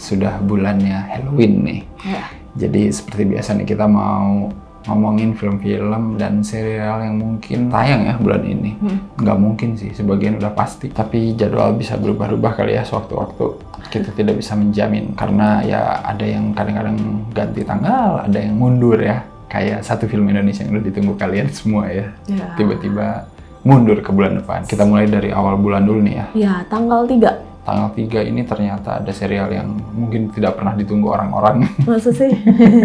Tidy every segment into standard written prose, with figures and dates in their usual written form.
sudah bulannya Halloween nih. Jadi seperti biasa nih kita mau ngomongin film-film dan serial yang mungkin tayang ya bulan ini. Nggak mungkin sih, sebagian udah pasti. Tapi jadwal bisa berubah-ubah kali ya sewaktu-waktu. Kita tidak bisa menjamin karena ya ada yang kadang-kadang ganti tanggal, ada yang mundur ya. Kayak satu film Indonesia yang udah ditunggu kalian semua ya. Tiba-tiba mundur ke bulan depan. Kita mulai dari awal bulan dulu nih ya. Ya, tanggal 3. Tanggal 3 ini ternyata ada serial yang mungkin tidak pernah ditunggu orang-orang. Masa sih?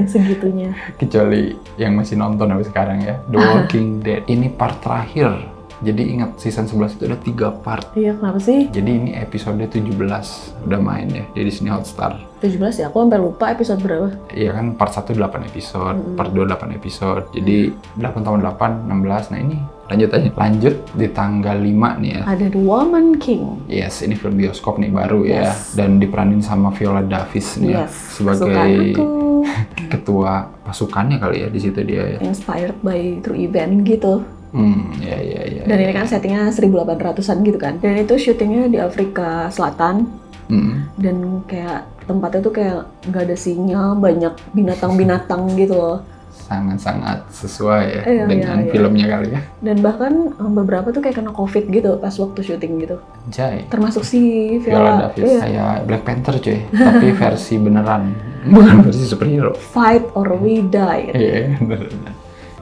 Segitunya. Kecuali yang masih nonton sampai sekarang ya. The Walking Dead. Ini part terakhir. Jadi ingat season 11 itu ada 3 part. Iya, kenapa sih? Jadi ini episode 17 udah main ya di Disney Hotstar. 17 ya? Aku sampai lupa episode berapa. Iya kan, part 1 8 episode, part 2 8 episode. Jadi 8 tambah 8, 16. Nah ini lanjut aja. Lanjut di tanggal 5 nih ya. Ada The Woman King. Yes, ini film bioskop nih baru ya. Dan diperanin sama Viola Davis nih ya. Sebagai ketua pasukannya kali ya di situ dia ya. Inspired by true event gitu. Ya. Dan ini kan settingnya 1800-an gitu kan. Dan itu syutingnya di Afrika Selatan. Dan kayak tempatnya tuh kayak nggak ada sinyal, banyak binatang-binatang gitu loh. Sangat-sangat sesuai ya dengan filmnya kali ya. Dan bahkan beberapa tuh kayak kena COVID gitu pas waktu syuting gitu. Jai. Termasuk si Viola Davis. Kayak Black Panther cuy, tapi versi beneran, bukan versi superhero. Fight or we die. Iya, bener.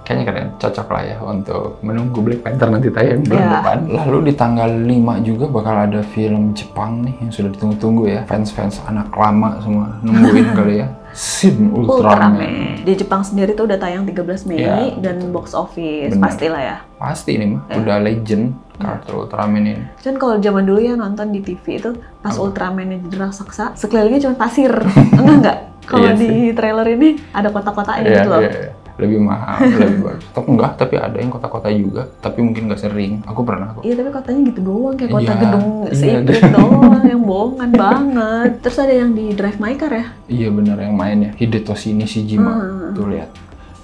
Kayaknya kalian cocok lah ya untuk menunggu Black Panther nanti tayang bulan depan. Lalu di tanggal 5 juga bakal ada film Jepang nih yang sudah ditunggu-tunggu ya. Fans-fans anak lama semua nungguin kali ya. Shin Ultraman. Di Jepang sendiri tuh udah tayang 13 Mei dan box office. Pastilah ya. Pasti ini mah, udah legend karakter Ultraman ini. Kan kalau zaman dulu ya nonton di TV itu pas Ultraman-nya jadi raksasa, sekelilingnya cuma pasir. Enggak. Kalau di trailer ini ada kotak-kotaknya gitu loh. Lebih mahal, lebih bagus. Tapi enggak, tapi ada yang kota-kota juga, tapi mungkin nggak sering. Aku pernah kok. Iya, tapi kotanya gitu doang, kayak kota gedung sipit doang, yang bohongan banget. Terus ada yang di Drive My Car ya? Iya benar, yang main ya. Hidetoshi Nishijima. Tuh lihat.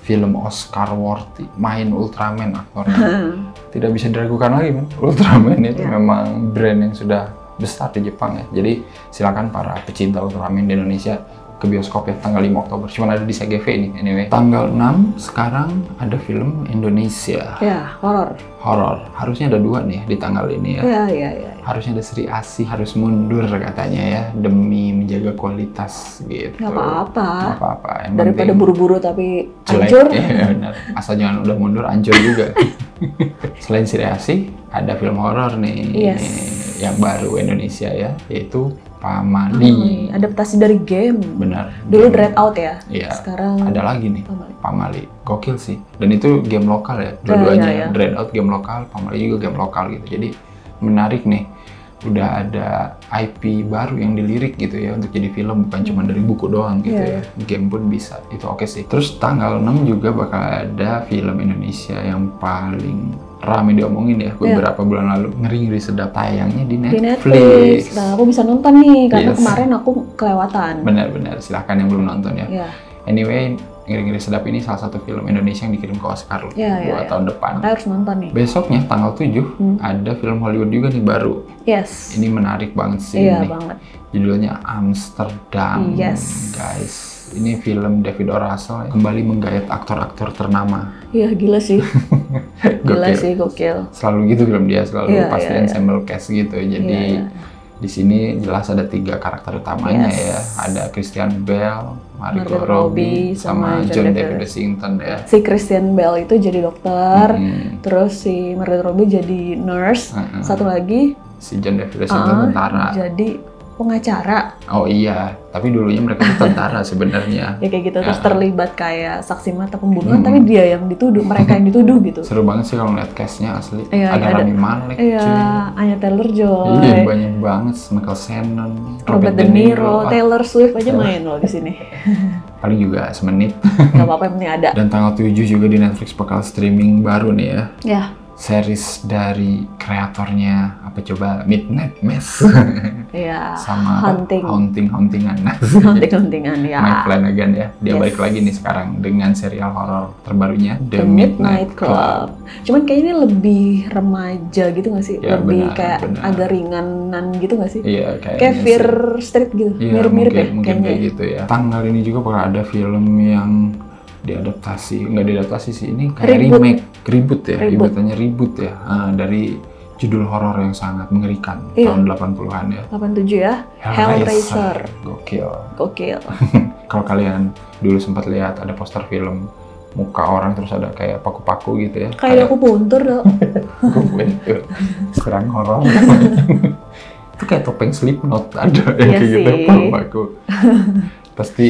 Film Oscar worthy, main Ultraman aktornya. Tidak bisa diragukan lagi kan, Ultraman itu memang brand yang sudah besar di Jepang ya. Jadi silakan para pecinta Ultraman di Indonesia ke bioskop ya tanggal 5 Oktober. Cuman ada di CGV ini anyway. Tanggal 6 sekarang ada film Indonesia. Ya, horor. Harusnya ada 2 nih di tanggal ini ya. Iya. Harusnya ada Sri Asih harus mundur katanya ya demi menjaga kualitas gitu. Nggak apa-apa. Daripada buru-buru tapi jelek. hancur. Iya benar. Asal jangan udah mundur hancur juga. Selain Sri Asih ada film horor nih yang baru Indonesia ya, yaitu Pamali. Adaptasi dari game. Benar. Dulu Dread Out ya. Iya. Sekarang ada lagi nih. Pamali. Gokil sih. Dan itu game lokal ya. Dua-duanya. Dread Out game lokal, Pamali juga game lokal gitu. Jadi menarik nih. Udah ada IP baru yang dilirik gitu ya untuk jadi film, bukan cuma dari buku doang gitu ya. Game pun bisa. Itu oke sih. Terus tanggal 6 juga bakal ada film Indonesia yang paling rame diomongin ya beberapa bulan lalu, Ngeri-Ngeri Sedap, tayangnya di Netflix. Nah, aku bisa nonton nih karena kemarin aku kelewatan. Benar-benar, silahkan yang belum nonton ya. Anyway, Ngeri-Ngeri Sedap ini salah satu film Indonesia yang dikirim ke Oscar buat tahun depan. Kita harus nonton nih. Besoknya tanggal 7 ada film Hollywood juga nih baru. Ini menarik banget sih ini. Banget. Judulnya Amsterdam. Guys. Ini film David O. Russell kembali menggait aktor-aktor ternama. Iya, gila sih. Gokil. Selalu gitu film dia, selalu pasti ensemble cast gitu. Jadi di sini jelas ada 3 karakter utamanya ya. Ada Christian Bale, Margot Robbie, sama John David Washington ya. Si Christian Bale itu jadi dokter, terus si Margot Robbie jadi nurse, satu lagi si John David Washington tentara. Jadi pengacara. Oh iya, tapi dulunya mereka itu tentara sebenarnya. Ya kayak gitu, terus terlibat kayak saksi mata pembunuhan, tapi dia yang dituduh, mereka yang dituduh gitu. Seru banget sih kalau ngeliat cast-nya asli. Ada Rami Malek, Anya Taylor-Joy. Iya, banyak banget. Michael Shannon, Robert De Niro, Taylor Swift aja main loh di sini. Paling juga semenit. Gak apa-apa, yang penting ada. Dan tanggal 7 juga di Netflix bakal streaming baru nih ya. Ya. Series dari kreatornya apa coba, Midnight Mass. Iya. Sama haunting-hauntingan. Haunting-hauntingan ya. Mike Flanagan ya. Dia Yes. balik lagi nih sekarang dengan serial horor terbarunya The Midnight Club. Cuman kayaknya ini lebih remaja gitu nggak sih? Ya, lebih benar, kayak benar. agak ringanan gitu nggak sih? Iya, Kayak kayaknya Fear sih. Street gitu. Iya, Mirip-mirip ya mungkin kayaknya. kayak gitu ya. Tanggal ini juga bakal ada film yang diadaptasi, nggak diadaptasi sih, ini kayak reboot ya, ibaratnya reboot ya, dari judul horor yang sangat mengerikan tahun 80-an ya. 87 ya. Hellraiser. Gokil. Kalau kalian dulu sempat lihat ada poster film muka orang terus ada kayak paku-paku gitu ya. Kayak aku puntur dong. Serang horor. Itu kayak topeng Slipknot ada Iya kayak gitu sih. paku-paku. Pasti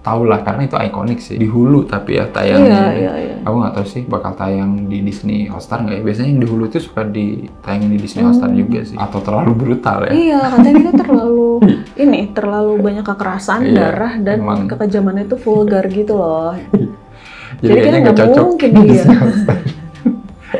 tau lah karena itu ikonik sih di Hulu tapi ya tayangnya. Iya. Aku nggak tahu sih bakal tayang di Disney Hotstar nggak ya? Biasanya yang di Hulu itu suka ditayangin di Disney Hotstar juga sih. Atau terlalu brutal ya? Iya, katanya itu terlalu banyak kekerasan, Iya, darah dan emang. kekejamannya itu vulgar gitu loh. Jadi kayaknya kayaknya nggak cocok mungkin di dia. Disney Hotstar.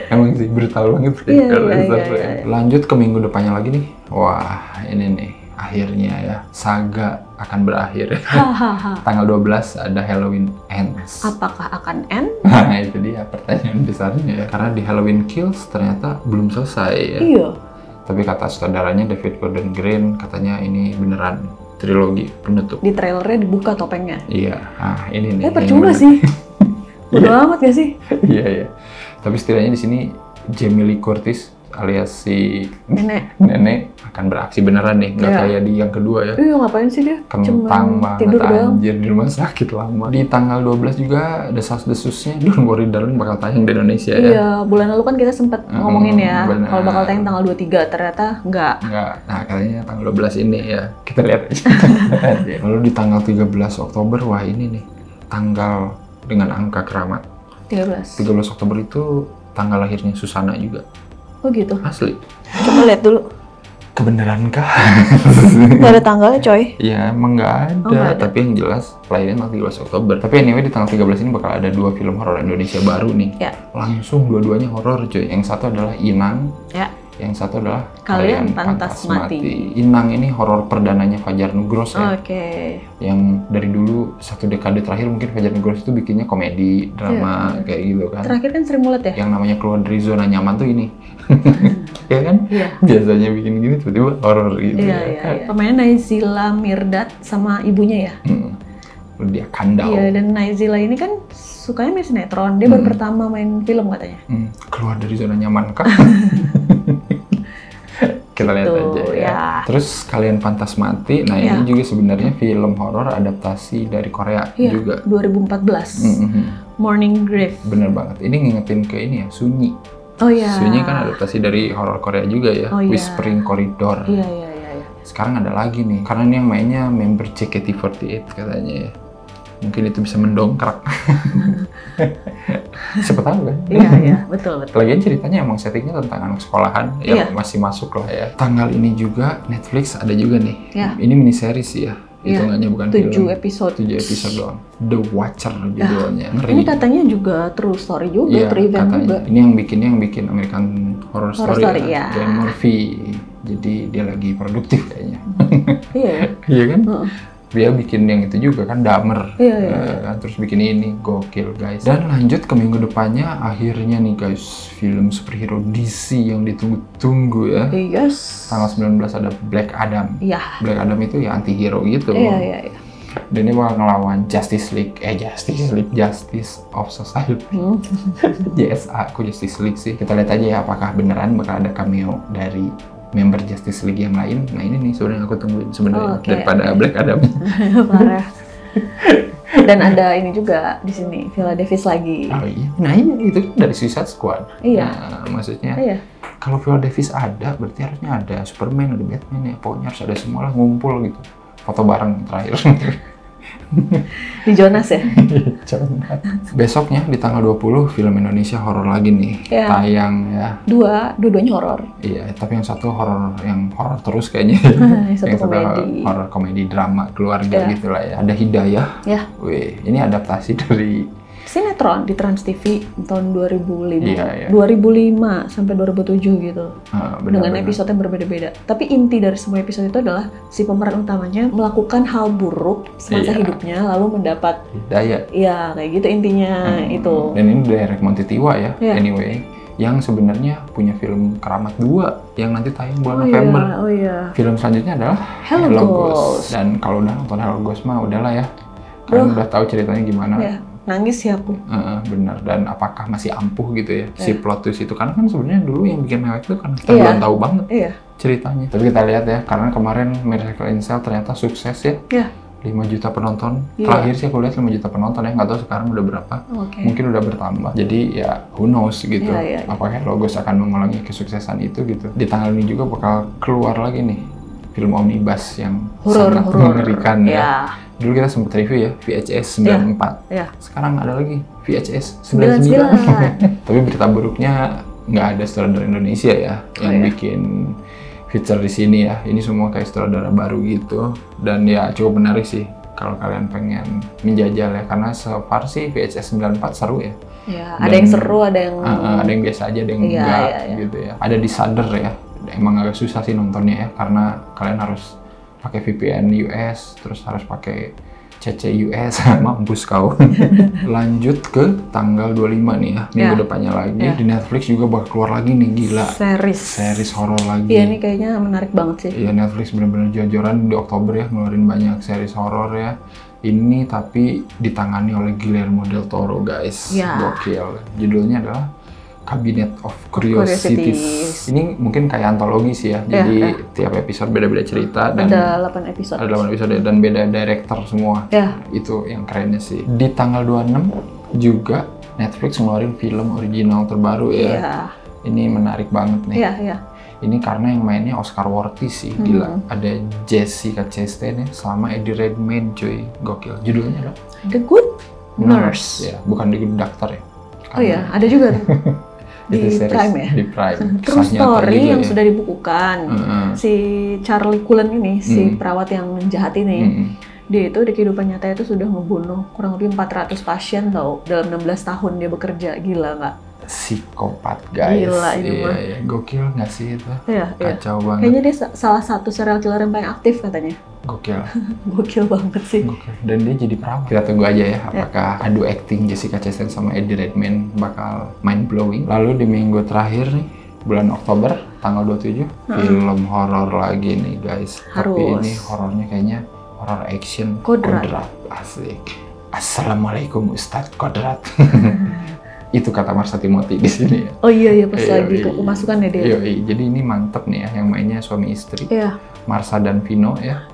Emang sih brutal banget sih. Iya, kalau iya, Hotstar iya. ya. Lanjut ke minggu depannya lagi nih. Wah ini nih akhirnya ya saga akan berakhir. Hahaha. Tanggal 12 ada Halloween Ends. Apakah akan end? Nah itu dia pertanyaan besarnya ya. Karena di Halloween Kills ternyata belum selesai ya. Iya. Tapi kata sutradaranya David Gordon Green katanya ini beneran trilogi penutup. Di trailernya dibuka topengnya. Iya, nah ini nih. Percuma sih. Bodo amat gak sih? Iya. Tapi setidaknya di sini Jamie Lee Curtis alias si Nenek. akan beraksi beneran nih, nggak Iya. kayak di yang kedua ya. Iya, ngapain sih dia? Kentang Cuman banget tidur doang. anjir di rumah sakit lama. Di tanggal 12 juga desas-desusnya Don't Worry Darling bakal tayang di Indonesia ya. Iya, bulan lalu kan kita sempat ngomongin ya, benar. kalau bakal tayang tanggal 23, ternyata enggak. Enggak, nah katanya tanggal 12 ini ya, kita lihat aja. Lalu di tanggal 13 Oktober, wah ini nih, tanggal dengan angka keramat. 13. 13 Oktober itu tanggal lahirnya Susana juga, Oh gitu. asli. Coba lihat dulu. Kebenaran kah? Nggak ada tanggalnya coy. Ya emang nggak ada, nggak ada. tapi yang jelas lahirnya tanggal 13 Oktober. Tapi anyway di tanggal 13 ini bakal ada 2 film horor Indonesia baru nih. Ya. Langsung dua-duanya horor cuy. Yang satu adalah Inang, Ya. yang satu adalah Kalian Pantas Mati. Inang ini horor perdananya Fajar Nugros ya. Oke. Yang dari dulu satu dekade terakhir mungkin Fajar Nugros itu bikinnya komedi, drama kayak gitu kan. Terakhir kan Sri Mulat ya? Yang namanya keluar dari zona nyaman tuh ini. Ya kan? Iya. Biasanya bikin gini tiba-tiba horor gitu Iya. Pemainnya Naizila Mirdad sama ibunya ya? Dia kandau. Iya, dan Naizila ini kan sukanya main sinetron. Dia baru pertama main film katanya. Keluar dari zona nyaman kah? Kita lihat Gitu, aja ya. ya. Terus Kalian Pantas Mati. Nah Ya. ini juga sebenarnya film horor adaptasi dari Korea Iya, juga. 2014. Morning Grave. Bener banget. Ini ngingetin ke ini ya, Sunyi. Oh iya. Sunyi kan adaptasi dari horor Korea juga ya. Oh, iya. Whispering Corridor. Iya. Sekarang ada lagi nih. Karena ini yang mainnya member JKT48 katanya ya. Mungkin itu bisa mendongkrak. Siapa tahu kan? Iya, betul. Lagian ceritanya emang settingnya tentang anak sekolahan Iya. yang masih masuk lah ya. Tanggal ini juga Netflix ada juga nih. Iya. Ini mini series ya. Iya. Hitungannya bukan 7 film. episode. 7 episode doang. The Watcher judulnya. Ngeri. Ini katanya juga true story juga, Iya, true event katanya. juga. Ini yang bikin American Horror Story Story, ya. ya. Dan Murphy. Jadi dia lagi produktif kayaknya. Iya. Iya kan? Heeh. Dia bikin yang itu juga kan, Dahmer. Iya. Kan? Terus bikin ini, gokil guys. Dan lanjut ke minggu depannya, akhirnya nih guys, film superhero DC yang ditunggu-tunggu ya. Yes. Tanggal 19 ada Black Adam. Iya. Black Adam itu ya anti-hero gitu. Iya. Dan dia bakal ngelawan Justice of Society. JSA, kok Justice League sih? Kita lihat aja ya apakah beneran bakal ada cameo dari member Justice League yang lain. Nah ini nih sebenarnya aku tungguin sebenarnya daripada Black Adam. Parah. Dan ada ini juga di sini, Viola Davis lagi. Oh iya. Nah iya itu kan dari Suicide Squad. Iya. Nah, maksudnya Iya. kalau Viola Davis ada, berarti harusnya ada Superman, ada Batman ya. Pokoknya harus ada semua lah ngumpul gitu. Foto bareng terakhir. Di Jonas ya? Besoknya di tanggal 20 film Indonesia horor lagi nih. Iya. Tayang ya. Dua-duanya horor. Iya, tapi yang satu horor terus kayaknya. Yang satu komedi. Horor komedi drama keluarga Iya. gitu lah ya. Ada Hidayah. Ya. Wih, ini adaptasi dari sinetron di Trans TV tahun 2005. Iya. 2005 sampai 2007 gitu. Benar, dengan episode yang berbeda-beda. Tapi inti dari semua episode itu adalah si pemeran utamanya melakukan hal buruk semasa hidupnya lalu mendapat hidayah. Iya, kayak gitu intinya itu. Dan ini dari Monty Tiwa ya, anyway. Yang sebenarnya punya film Keramat 2 yang nanti tayang bulan November. Film selanjutnya adalah Hello Ghost. Dan kalau udah nonton Hello Ghost mah udahlah ya. Kalian udah tahu ceritanya gimana. Nangis ya aku. Bener. Dan apakah masih ampuh gitu ya si plot twist itu? Karena kan sebenarnya dulu yang bikin mewek itu kan kita belum tahu banget ceritanya. Tapi kita lihat ya, karena kemarin Miracle in Cell ternyata sukses ya. 5 juta penonton. Terakhir sih aku lihat 5 juta penonton ya, nggak tahu sekarang udah berapa. Mungkin udah bertambah. Jadi ya who knows gitu. Apakah Logos akan mengulangi kesuksesan itu gitu. Di tanggal ini juga bakal keluar lagi nih film omnibus yang sangat mengerikan ya. Dulu kita sempat review ya VHS 94. Sekarang ada lagi VHS 99. Tapi berita buruknya nggak ada sutradara Indonesia ya yang bikin feature di sini ya. Ini semua kayak sutradara baru gitu. Dan ya cukup menarik sih kalau kalian pengen menjajal ya. Karena so far sih VHS 94 seru ya. Ada yang seru, ada yang biasa aja, ada yang enggak gitu ya. Ada di Shudder ya. Emang agak susah sih nontonnya ya. Karena kalian harus pakai VPN US, terus harus pakai CC US, mampus kau. Lanjut ke tanggal 25 nih ya, minggu depannya lagi. Di Netflix juga bakal keluar lagi nih, gila. Series horor lagi. Iya, ini kayaknya menarik banget sih. Iya, Netflix bener-bener jor-joran di Oktober ya, ngeluarin banyak series horor ya. Ini tapi ditangani oleh Guillermo del Toro, guys. Gokil. Judulnya adalah Cabinet of Curiosities. Ini mungkin kayak antologi sih ya. Jadi tiap episode beda-beda cerita dan ada 8 episode. Ada 8 episode dan beda director semua. Itu yang kerennya sih. Di tanggal 26 juga Netflix ngeluarin film original terbaru ya. Ini menarik banget nih. Ini karena yang mainnya Oscar worthy sih, gila. Ada Jessica Chastain ya, sama Eddie Redmayne, cuy. Gokil. Judulnya adalah The Good Nurse. Ya, bukan The Good Doctor ya. Ada juga tuh. Di Prime ya? Di Prime. True story yang sudah dibukukan. Si Charlie Cullen ini, si perawat yang jahat ini, dia itu di kehidupan nyata itu sudah membunuh kurang lebih 400 pasien tau, dalam 16 tahun dia bekerja. Gila nggak? Psikopat, guys. Gila ini mah. Gokil nggak sih itu? Kacau banget. Kayaknya dia salah satu serial killer yang paling aktif katanya. Gokil. Gokil banget sih. Dan dia jadi perawat. Kita tunggu aja ya, apakah adu acting Jessica Chastain sama Eddie Redmayne bakal mind blowing. Lalu di minggu terakhir nih, bulan Oktober, tanggal 27, film horor lagi nih guys. Tapi ini horornya kayaknya horor action. Kodrat. Asik. Assalamualaikum Ustadz Kodrat. Itu kata Marsha Timothy di sini ya. Oh iya pas lagi kemasukan ya dia. Jadi ini mantep nih ya, yang mainnya suami istri. Marsha dan Vino ya.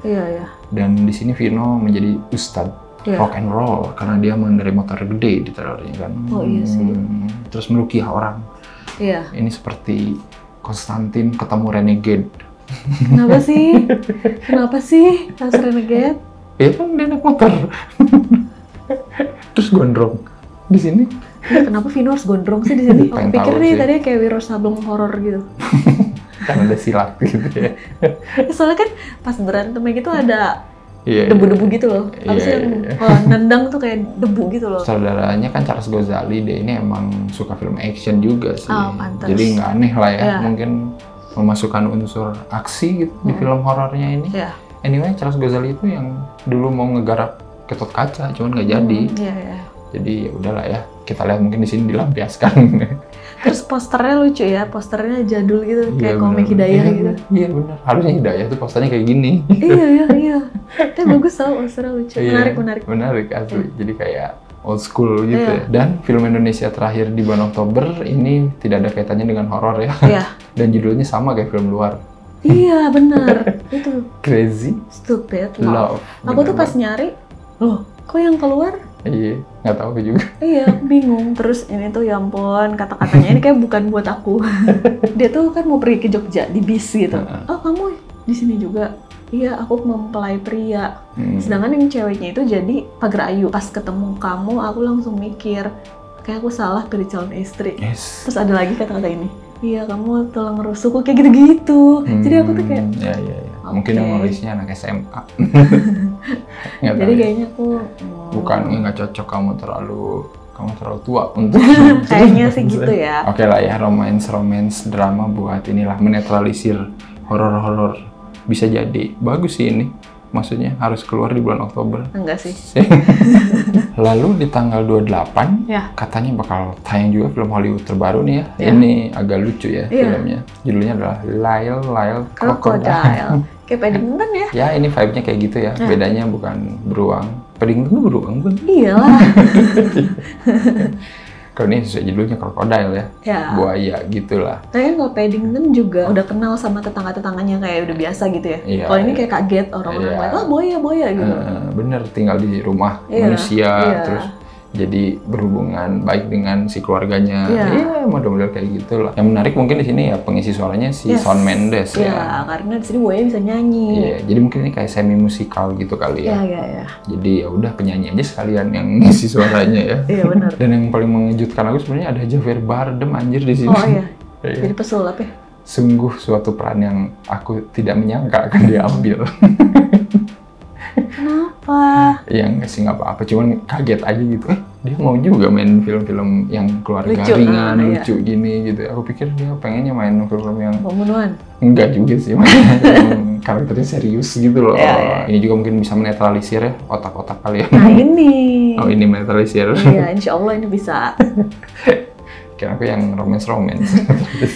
Dan di sini Vino menjadi ustadz rock and roll karena dia mengendarai motor gede di trailernya kan. Oh iya sih. Terus merukiah orang. Ini seperti Konstantin ketemu Renegade. Kenapa sih? Pas Renegade? Ya kan dia naik motor. Terus gondrong. Di sini. Kenapa Vino harus gondrong sih di sini? Aku pikir nih tadi kayak Wiro Sableng horor gitu. Kan ada silat gitu ya. Soalnya kan pas berantemnya gitu ada debu-debu gitu loh. Habis yang nendang tuh kayak debu gitu loh. Saudaranya kan Charles Ghazali, dia ini emang suka film action juga sih. Pantas. Jadi nggak aneh lah ya, mungkin memasukkan unsur aksi gitu di film horornya ini. Anyway, Charles Ghazali itu yang dulu mau ngegarap Ketut Kaca, cuman nggak jadi. Jadi ya udahlah ya, kita lihat mungkin di sini dilampiaskan. Terus posternya lucu ya, posternya jadul gitu, kayak komik Hidayah gitu. Iya benar, harusnya Hidayah tuh posternya kayak gini. Iya. Tapi bagus tau, posternya lucu, menarik. Menarik asli, jadi kayak old school gitu ya. Dan film Indonesia terakhir di bulan Oktober ini tidak ada kaitannya dengan horor ya. Dan judulnya sama kayak film luar. Iya benar, itu. Crazy Stupid Love. Aku tuh pas nyari, loh kok yang keluar? Iya, nggak tahu aku juga. Iya, bingung. Terus ini tuh ya ampun, kata-katanya ini kayak bukan buat aku. Dia tuh kan mau pergi ke Jogja di bis gitu. Oh kamu di sini juga? Iya, aku mempelai pria. Sedangkan yang ceweknya itu jadi Pagrayu. Pas ketemu kamu, aku langsung mikir kayak aku salah pilih calon istri. Terus ada lagi kata-kata ini. Iya, kamu tulang rusukku kayak gitu-gitu. Jadi aku tuh kayak. Iya. Mungkin yang nulisnya anak SMA. Jadi kayaknya aku bukan nggak cocok, kamu terlalu kamu terlalu tua untuk Kayaknya sih gitu ya. Oke lah ya, romance drama buat inilah menetralisir horor-horor. Bisa jadi bagus sih ini. Maksudnya harus keluar di bulan Oktober. Enggak sih. Lalu di tanggal 28 Ya. katanya bakal tayang juga film Hollywood terbaru nih ya. Ya. Ini agak lucu ya Iya. filmnya. Judulnya adalah Lyle Crocodile. Kayak Paddington ya? Ya ini vibe-nya kayak gitu ya. Bedanya bukan beruang. Paddington tuh beruang kan? Iyalah. Kalau ini sesuai judulnya Crocodile ya. Ya. Buaya gitulah. Tapi kan kalau Paddington juga udah kenal sama tetangga-tetangganya kayak udah biasa gitu ya. Iya, Kalau ini iya. kayak kaget orang-orang Iya. lain, boya gitu. Bener, tinggal di rumah Iya, manusia iya. terus jadi berhubungan baik dengan si keluarganya. Iya. Iya, model-model kayak gitulah. Yang menarik mungkin di sini ya pengisi suaranya si Yes. Shawn Mendes Iya, ya. karena di sini buaya bisa nyanyi. Iya, jadi mungkin ini kayak semi musikal gitu kali ya. Iya. Jadi ya udah penyanyi aja sekalian yang ngisi suaranya ya. Iya benar. Dan yang paling mengejutkan aku sebenarnya ada Javier Bardem anjir di sini. Oh iya. Iya. Jadi pesulap ya. Sungguh suatu peran yang aku tidak menyangka akan diambil. Kenapa? Ya nggak sih, nggak apa-apa, cuman kaget aja gitu. Dia mau juga main film-film yang keluarga Lucu, ringan, iya. lucu gini gitu. Aku pikir dia pengennya main film-film yang Pembunuhan. enggak juga sih, yang karakternya serius gitu loh. Iya, iya. Ini juga mungkin bisa menetralisir ya otak-otak kalian. Nah ini. Oh ini menetralisir. Iya, insya Allah ini bisa. Kira aku yang romance-romance.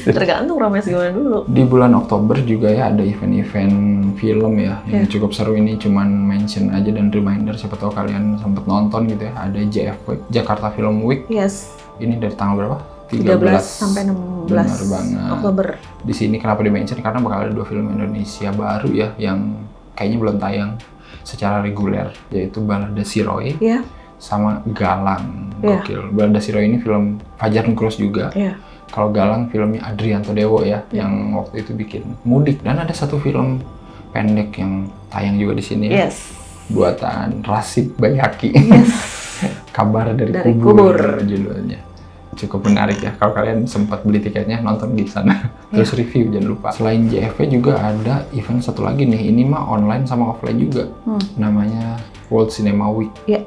Tergantung romance gimana dulu. Di bulan Oktober juga ya ada event-event film ya yang cukup seru. Ini cuman mention aja dan reminder, siapa tahu kalian sempat nonton gitu ya. Ada JFW, Jakarta Film Week. Yes. Ini dari tanggal berapa? 13 sampai 16 Benar banget. Oktober. Di sini kenapa di-mention? Karena bakal ada 2 film Indonesia baru ya yang kayaknya belum tayang secara reguler, yaitu Balada Si Roy Iya. sama Galang. Iya. Gokil. Balada Si Roy ini film Fajar Nugros juga. Iya. Kalau Galang filmnya Adrianto Dewo ya, yang waktu itu bikin Mudik. Dan ada satu film pendek yang tayang juga di sini ya, Yes. buatan Rasib Bayhaki. Yes. Kabar dari Dari kubur kubur. judulnya. Cukup menarik ya, kalau kalian sempat beli tiketnya nonton di sana. Terus review jangan lupa. Selain JFW juga ada event satu lagi nih, ini mah online sama offline juga. Namanya World Cinema Week. Iya.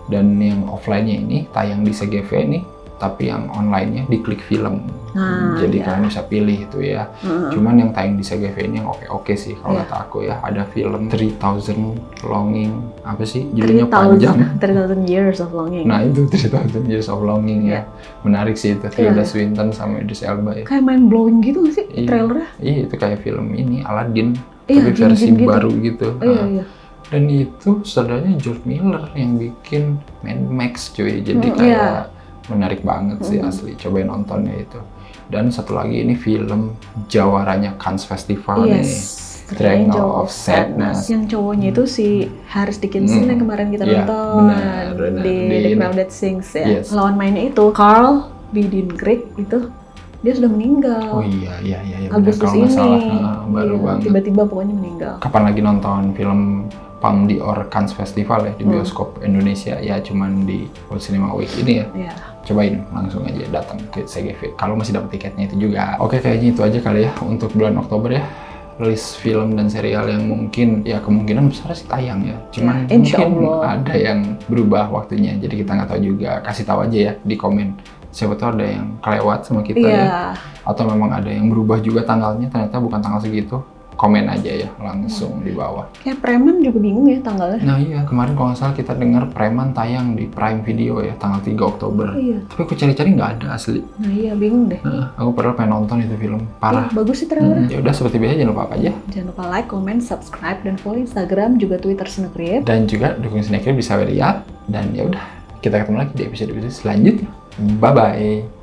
Dan yang offline-nya ini tayang di CGV nih, tapi yang online-nya di Klik Film. Nah, Jadi iya. kalian bisa pilih itu ya. Cuman yang tayang di CGV ini yang oke-oke sih kalau Iya. kata aku ya. Ada film 3000 Longing, apa sih judulnya panjang. 3000 Years of Longing. Nah itu 3000 Years of Longing ya. Menarik sih itu, Tilda Iya. Swinton sama Idris Elba ya. Kayak mind blowing gitu gak sih trailernya? Iya, itu kayak film ini Aladdin, Iya, tapi versi jin-jin gitu. baru gitu. Iya, Nah, iya. dan itu saudaranya George Miller yang bikin Mad Max cuy. Jadi Iya. kayak menarik banget sih asli. Cobain nontonnya itu. Dan satu lagi ini film jawaranya Cannes Festival nih. Triangle of Sadness. Yang cowoknya itu si Harris Dickinson yang kemarin kita Iya, nonton benar. di Di The ini. Crowded Things ya. Yes. Lawan mainnya itu Carl Biedenkirk itu dia sudah meninggal. Oh iya benar. Agustus Kalau nggak ini. salah, baru Iya, banget. tiba-tiba pokoknya meninggal. Kapan lagi nonton film Palme d'Or Cannes Festival ya di bioskop Indonesia ya, cuman di World Cinema Week ini ya. Iya. Cobain langsung aja datang ke CGV kalau masih dapat tiketnya itu juga. Oke, kayaknya itu aja kali ya untuk bulan Oktober ya. List film dan serial yang mungkin ya kemungkinan besar sih tayang ya. Cuman Ya, insya mungkin Allah. ada yang berubah waktunya. Jadi kita nggak tahu juga. Kasih tahu aja ya di komen. Siapa tahu ada yang kelewat sama kita Iya. ya. Atau memang ada yang berubah juga tanggalnya, ternyata bukan tanggal segitu. Komen aja ya langsung di bawah. Kayak Preman juga bingung ya tanggalnya. Nah iya, kemarin kalau nggak salah kita dengar Preman tayang di Prime Video ya, tanggal 3 Oktober. Iya. Tapi aku cari-cari nggak ada asli. Nah iya bingung deh. Aku padahal pengen nonton itu film, parah. Bagus sih trailernya. Ya udah seperti biasa, jangan lupa apa aja. Jangan lupa like, comment, subscribe, dan follow Instagram juga Twitter Snackrib. Dan juga dukung Snackrib di Saweria. Dan ya udah, kita ketemu lagi di episode selanjutnya. Bye bye.